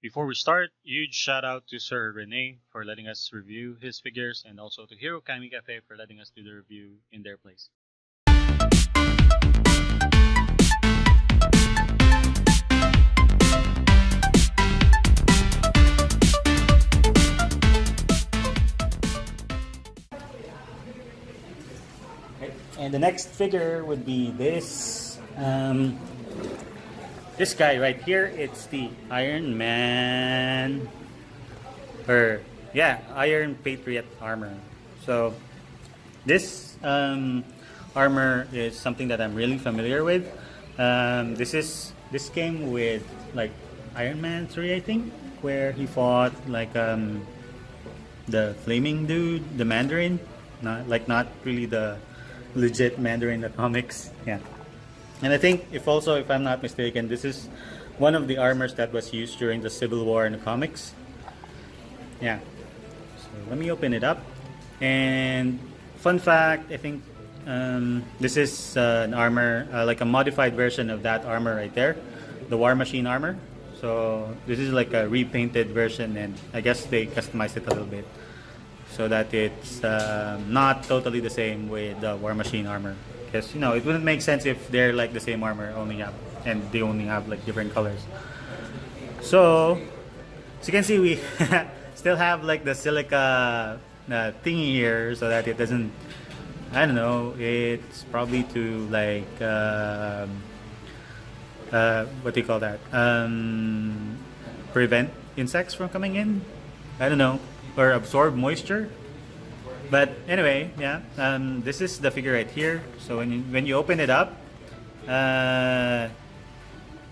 Before we start, huge shout out to Sir Rene for letting us review his figures and also to Hero Comicave for letting us do the review in their place. And the next figure would be this guy right here. It's the Iron Man, or yeah, Iron Patriot armor. So this armor is something that I'm really familiar with. This came with like Iron Man 3, I think, where he fought like the flaming dude, the Mandarin, not really the legit Mandarin in the comics. Yeah. And I think if I'm not mistaken, this is one of the armors that was used during the Civil War in the comics. Yeah. So let me open it up. And fun fact, I think this is an armor, like a modified version of that armor right there, the War Machine armor. So this is like a repainted version, and I guess they customized it a little bit so that it's not totally the same with the War Machine armor. Because it wouldn't make sense if they're like the same armor, and they only have like different colors. So as you can see, we still have like the silica thingy here, so that it doesn't. I don't know. It's probably to like what do you call that? Prevent insects from coming in. I don't know, or absorb moisture. But anyway, yeah, this is the figure right here. So when you open it up,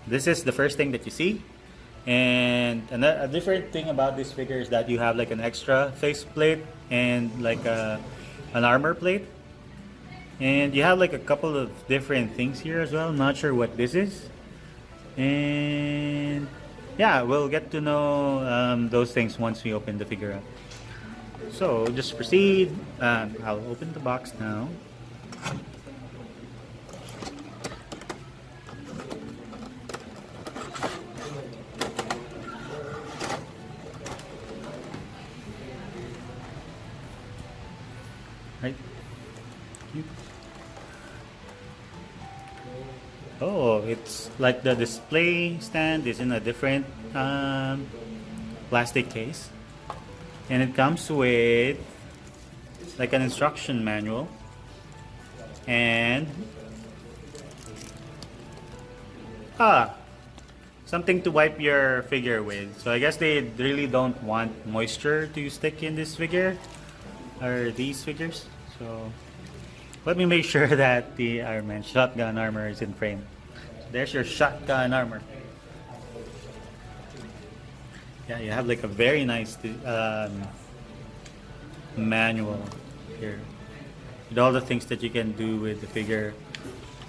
this is the first thing that you see. And a different thing about this figure is that you have like an extra face plate and like an armor plate. And you have like a couple of different things here as well. Not sure what this is. And yeah, we'll get to know those things once we open the figure up. So just proceed. I'll open the box now. Right. Oh, it's like the display stand is in a different plastic case. And it comes with like an instruction manual and something to wipe your figure with. So I guess they really don't want moisture to stick in this figure or these figures. So let me make sure that the Iron Man shotgun armor is in frame. So there's your shotgun armor. Yeah, you have like a very nice manual here with all the things that you can do with the figure.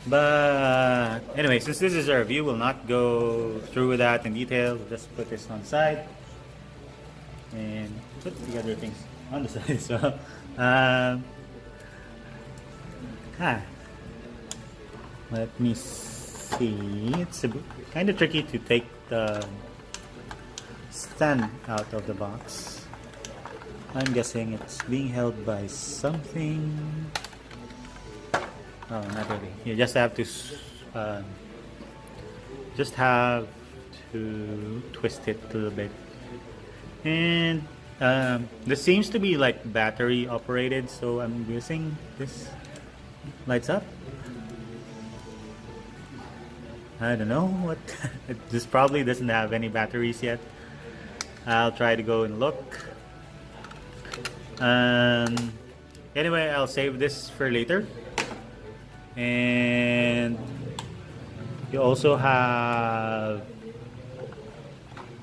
But anyway, since this is a review, we'll not go through with that in detail. We'll just put this on the side and put the other things on the side as well. Let me see. It's kind of tricky to take the stand out of the box. I'm guessing it's being held by something. Oh, not really. You just have to twist it a little bit. And this seems to be like battery operated, so I'm guessing this lights up. I don't know what. This probably doesn't have any batteries yet. I'll try to go and look. Anyway, I'll save this for later. And you also have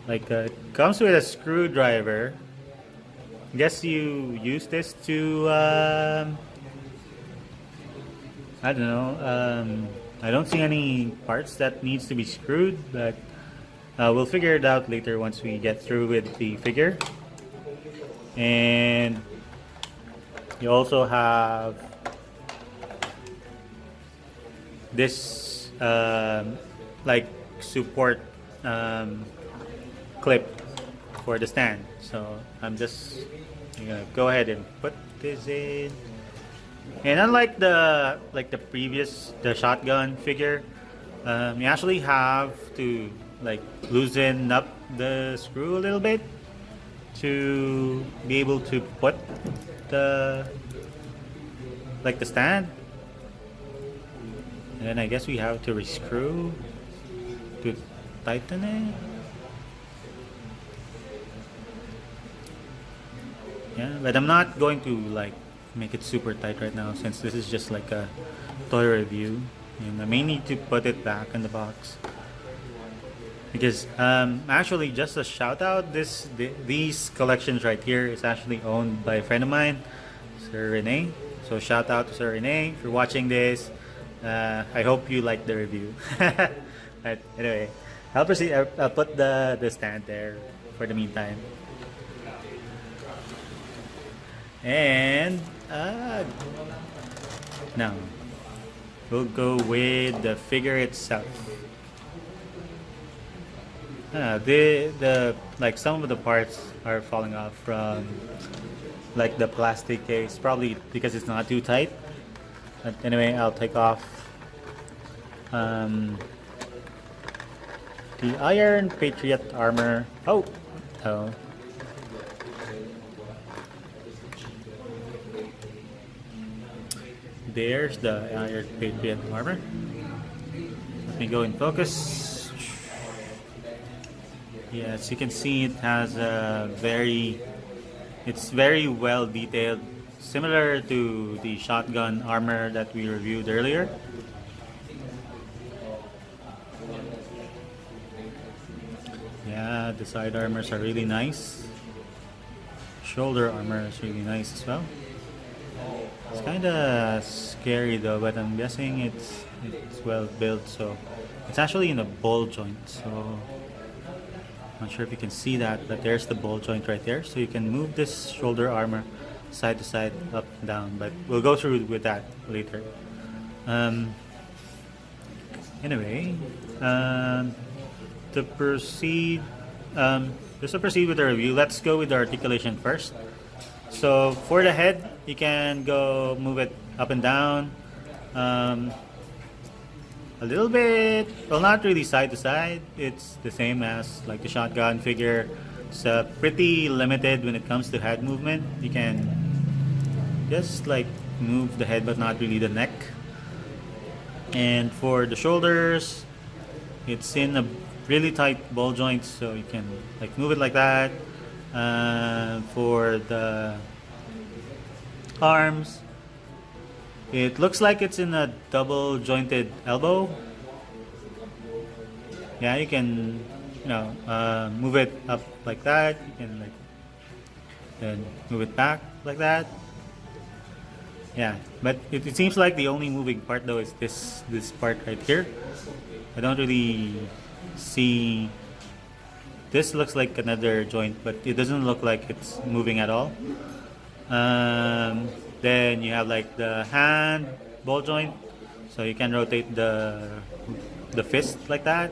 like it comes with a screwdriver. I guess you use this to I don't know. I don't see any parts that needs to be screwed, but we'll figure it out later once we get through with the figure. And you also have this like support clip for the stand. So I'm just gonna go ahead and put this in. And unlike the previous shotgun figure, you actually have to like loosen up the screw a little bit to be able to put the stand. And then I guess we have to rescrew to tighten it. Yeah, but I'm not going to like make it super tight right now since this is just like a toy review, and I may need to put it back in the box. Because actually, just a shout out, these collections right here is actually owned by a friend of mine, Sir Rene. So shout out to Sir Rene if you're watching this. I hope you like the review. But anyway, I'll proceed. I'll put the stand there for the meantime. And now we'll go with the figure itself. The like some of the parts are falling off from like the plastic case, probably because it's not too tight. But anyway, I'll take off the Iron Patriot armor. Oh. There's the Iron Patriot armor. Let me go in focus. Yeah, as you can see, it has it's very well detailed, similar to the shotgun armor that we reviewed earlier. Yeah, the side armors are really nice. Shoulder armor is really nice as well. It's kind of scary though, but I'm guessing it's well built, so it's actually in a ball joint. So I'm not sure if you can see that, but there's the ball joint right there. So you can move this shoulder armor side to side, up and down, but we'll go through with that later. Anyway, to proceed with the review, let's go with the articulation first. So for the head, you can go move it up and down a little bit. Well, not really side to side. It's the same as like the shotgun figure. It's pretty limited when it comes to head movement. You can just like move the head but not really the neck. And for the shoulders, it's in a really tight ball joint, so you can like move it like that. For the arms, it looks like it's in a double jointed elbow. Yeah, you can move it up like that. You can like then move it back like that. Yeah, but it seems like the only moving part though is this part right here. I don't really see. This looks like another joint, but it doesn't look like it's moving at all. Then you have like the hand ball joint, so you can rotate the fist like that.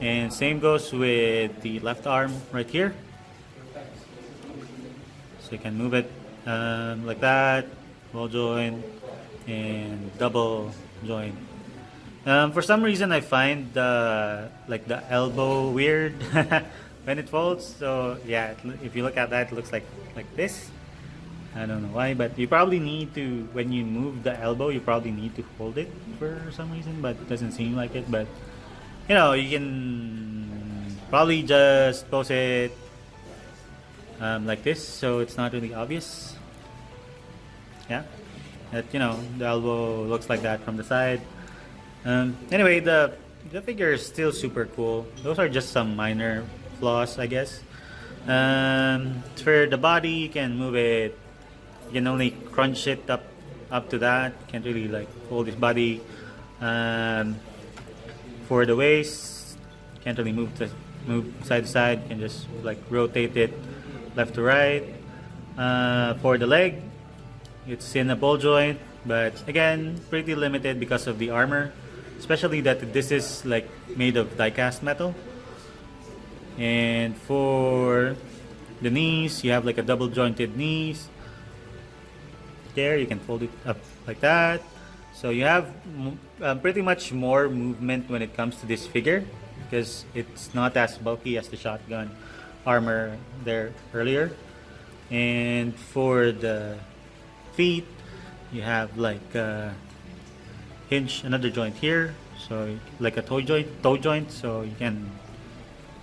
And same goes with the left arm right here. So you can move it like that, ball joint and double joint. For some reason, I find the elbow weird when it folds. So yeah, if you look at that, it looks like this. I don't know why, but you probably need to, when you move the elbow, you probably need to hold it for some reason, but it doesn't seem like it. But you can probably just pose it like this, so it's not really obvious. Yeah, that the elbow looks like that from the side. Anyway, the figure is still super cool. Those are just some minor flaws, I guess. For the body, you can move it. You can only crunch it up to that. Can't really like hold his body. For the waist, can't really move side to side. You can just like rotate it left to right. For the leg, it's in a ball joint, but again, pretty limited because of the armor. Especially that this is like made of die-cast metal. And for the knees, you have like a double jointed knees. There, you can fold it up like that. So you have pretty much more movement when it comes to this figure because it's not as bulky as the shotgun armor there earlier. And for the feet, you have like a hinge, another joint here, so like a toe joint, so you can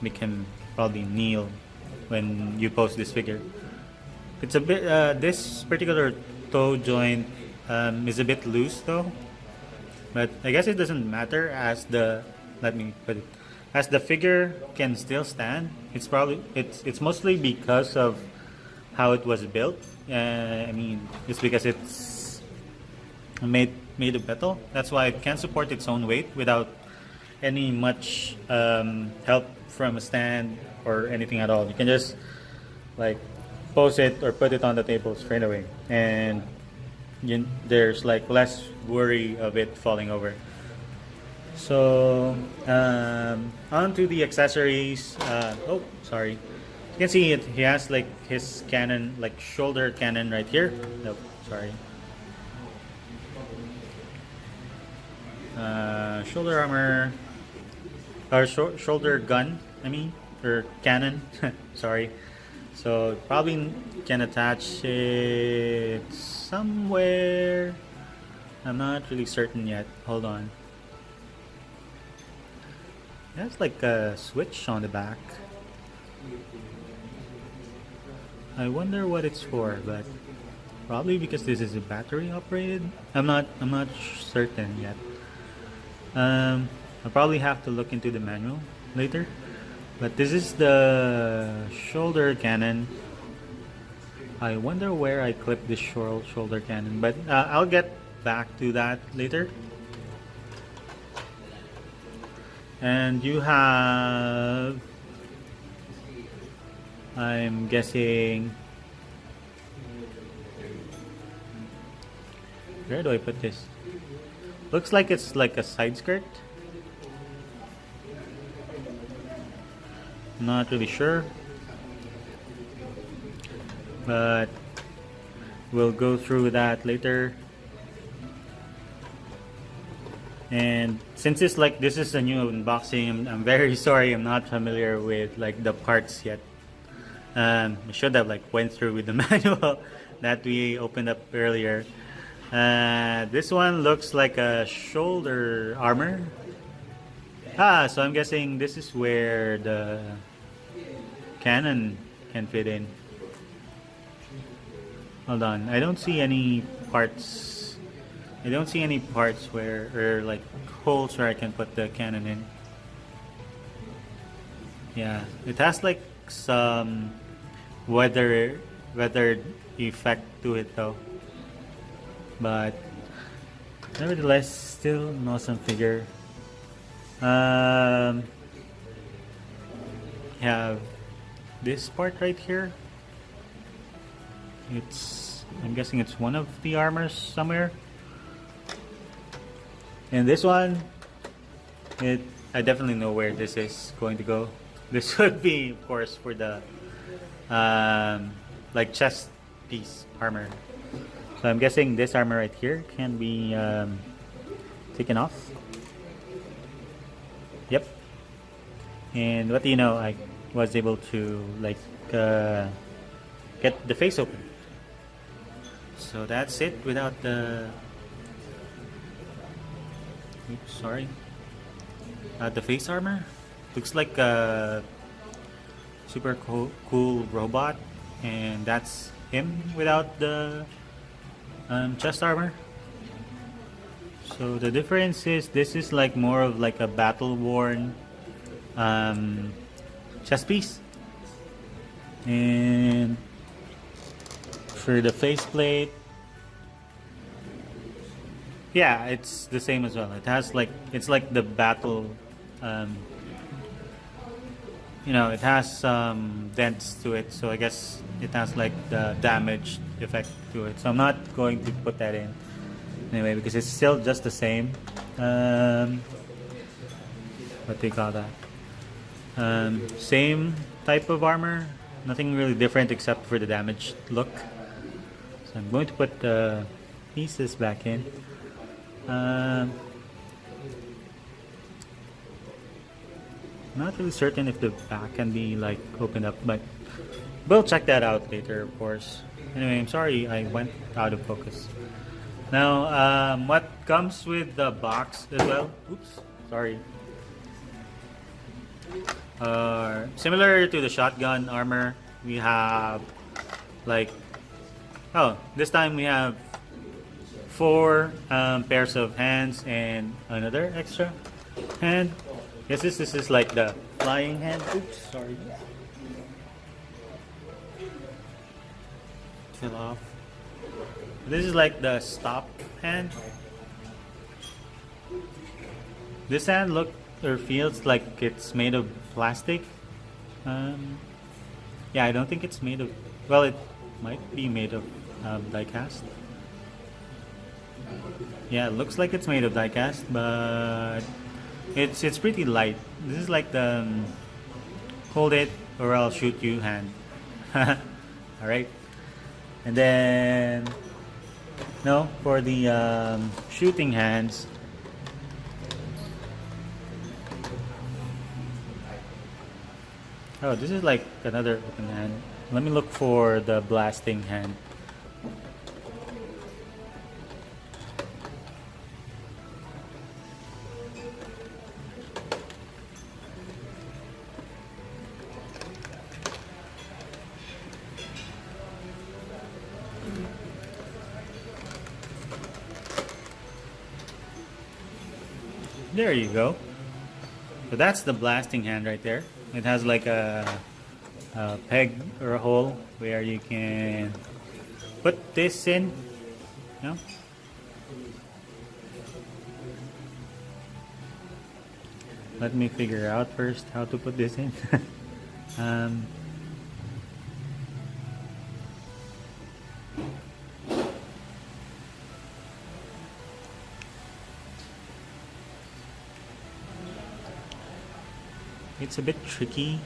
make him probably kneel when you pose this figure. It's a bit this particular toe joint is a bit loose though, but I guess it doesn't matter as the let me put it as the figure can still stand. It's mostly because of how it was built. I mean, it's because it's made of metal. That's why it can support its own weight without any much help from a stand or anything at all. You can just like pose it or put it on the table straight away, and there's like less worry of it falling over. So on to the accessories. Oh, sorry. You can see it. He has like his cannon, like shoulder cannon right here. Nope, sorry. Shoulder armor or shoulder gun. I mean, or cannon. Sorry. So probably can attach it somewhere. I'm not really certain yet. Hold on. There's like a switch on the back. I wonder what it's for, but probably because this is a battery operated. I'm not certain yet. I'll probably have to look into the manual later. But this is the shoulder cannon. I wonder where I clipped this shoulder cannon, but I'll get back to that later. And you have, I'm guessing, where do I put this? Looks like it's like a side skirt. Not really sure, but we'll go through that later. And since it's like this is a new unboxing, I'm very sorry I'm not familiar with like the parts yet. I should have like went through with the manual that we opened up earlier. This one looks like a shoulder armor. So I'm guessing this is where the cannon can fit in. Hold on, I don't see any parts. I don't see any parts where, or like holes where I can put the cannon in. Yeah, it has like some weather effect to it though. But nevertheless, still an awesome figure. Have this part right here. I'm guessing it's one of the armors somewhere. And this one, I definitely know where this is going to go. This would be, of course, for the like chest piece armor. So I'm guessing this armor right here can be taken off. Yep. And what do you know? I was able to like get the face open. So that's it without the. Oops, sorry. The face armor looks like a super cool robot, and that's him without the chest armor. So the difference is this is like more of like a battle worn chest piece, and for the faceplate, yeah, it's the same as well. It has like, it's like the battle, you know, it has some dents to it, so I guess it has like the damage effect to it. So I'm not going to put that in anyway because it's still just the same. What do you call that? Same type of armor, nothing really different except for the damaged look. So I'm going to put the pieces back in. Not really certain if the back can be like opened up, but we'll check that out later, of course. Anyway, I'm sorry I went out of focus. Now, what comes with the box as well? Oops, sorry. Similar to the shotgun armor, we have like, oh, this time we have 4 pairs of hands and another extra hand. Yes, this is like the flying hand. Oops, sorry. Fell off. This is like the stop hand. This hand look or feels like it's made of plastic. Yeah, I don't think it's made of. Well, it might be made of die-cast. Yeah, it looks like it's made of die-cast, but it's pretty light. This is like the hold it or I'll shoot you hand. All right, and then no, for the shooting hands. Oh, this is like another open hand. Let me look for the blasting hand. There you go. So that's the blasting hand right there. It has like a peg or a hole where you can put this in. You know? Let me figure out first how to put this in. It's a bit tricky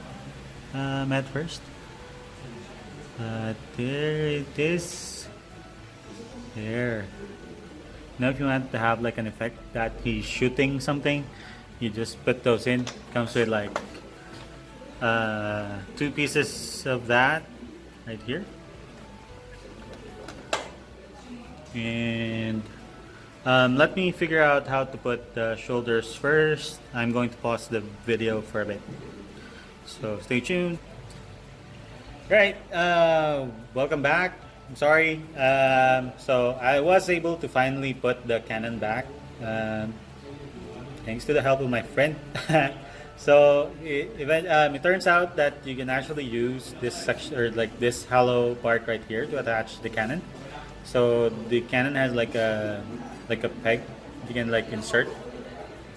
at first, but there it is. There. Now if you want to have like an effect that he's shooting something, you just put those in. Comes with like 2 pieces of that right here, and let me figure out how to put the shoulders first. I'm going to pause the video for a bit, so stay tuned. Right, welcome back. I'm sorry. So I was able to finally put the cannon back, thanks to the help of my friend. So it turns out that you can actually use this section or like this hollow part right here to attach the cannon. So the cannon has like a peg you can like insert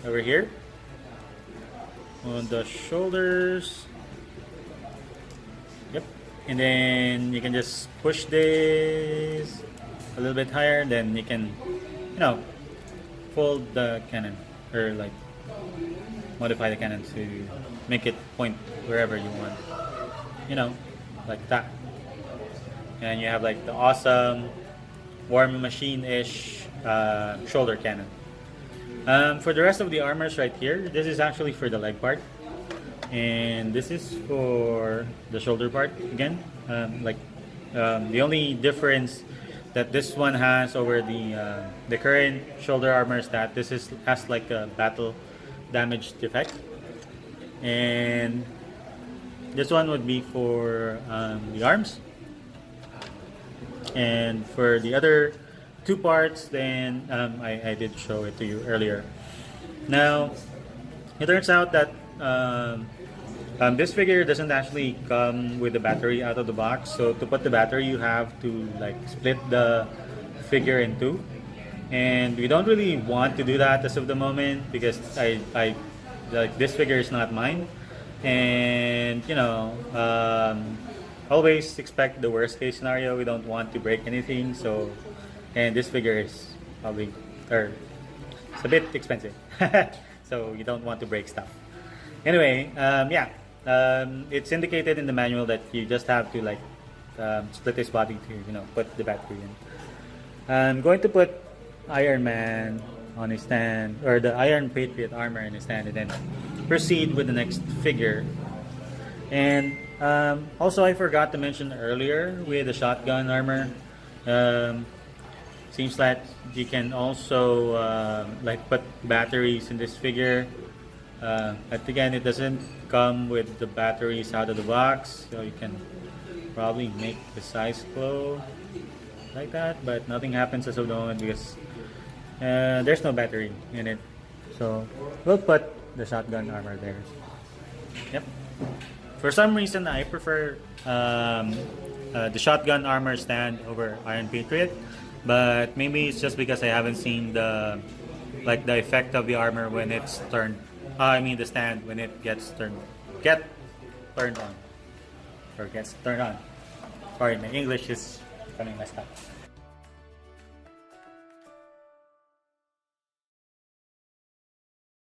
over here on the shoulders. Yep, and then you can just push this a little bit higher, then you can, you know, fold the cannon or like modify the cannon to make it point wherever you want, you know, like that. And you have like the awesome War Machine-ish shoulder cannon. For the rest of the armors right here, this is actually for the leg part, and this is for the shoulder part again. The only difference that this one has over the current shoulder armor is that this has like a battle damage effect, and this one would be for the arms. And for the other 2 parts, then I did show it to you earlier. Now, it turns out that this figure doesn't actually come with the battery out of the box. So to put the battery, you have to like split the figure in 2. And we don't really want to do that as of the moment because I like this figure is not mine. And you know, always expect the worst case scenario. We don't want to break anything, so, and this figure is probably, or it's a bit expensive, so you don't want to break stuff. Anyway, yeah, it's indicated in the manual that you just have to like split this body to put the battery in. I'm going to put Iron Man on his stand, or the Iron Patriot armor in his stand, and then proceed with the next figure. And also, I forgot to mention earlier with the shotgun armor. Seems that you can also like put batteries in this figure. But again, it doesn't come with the batteries out of the box, so you can probably make the size flow like that, but nothing happens as of the moment because there's no battery in it. So we'll put the shotgun armor there. Yep. For some reason, I prefer the shotgun armor stand over Iron Patriot, but maybe it's just because I haven't seen the effect of the armor when it's turned. I mean the stand when it gets turned on, or gets turned on. Sorry, my English is becoming messed up.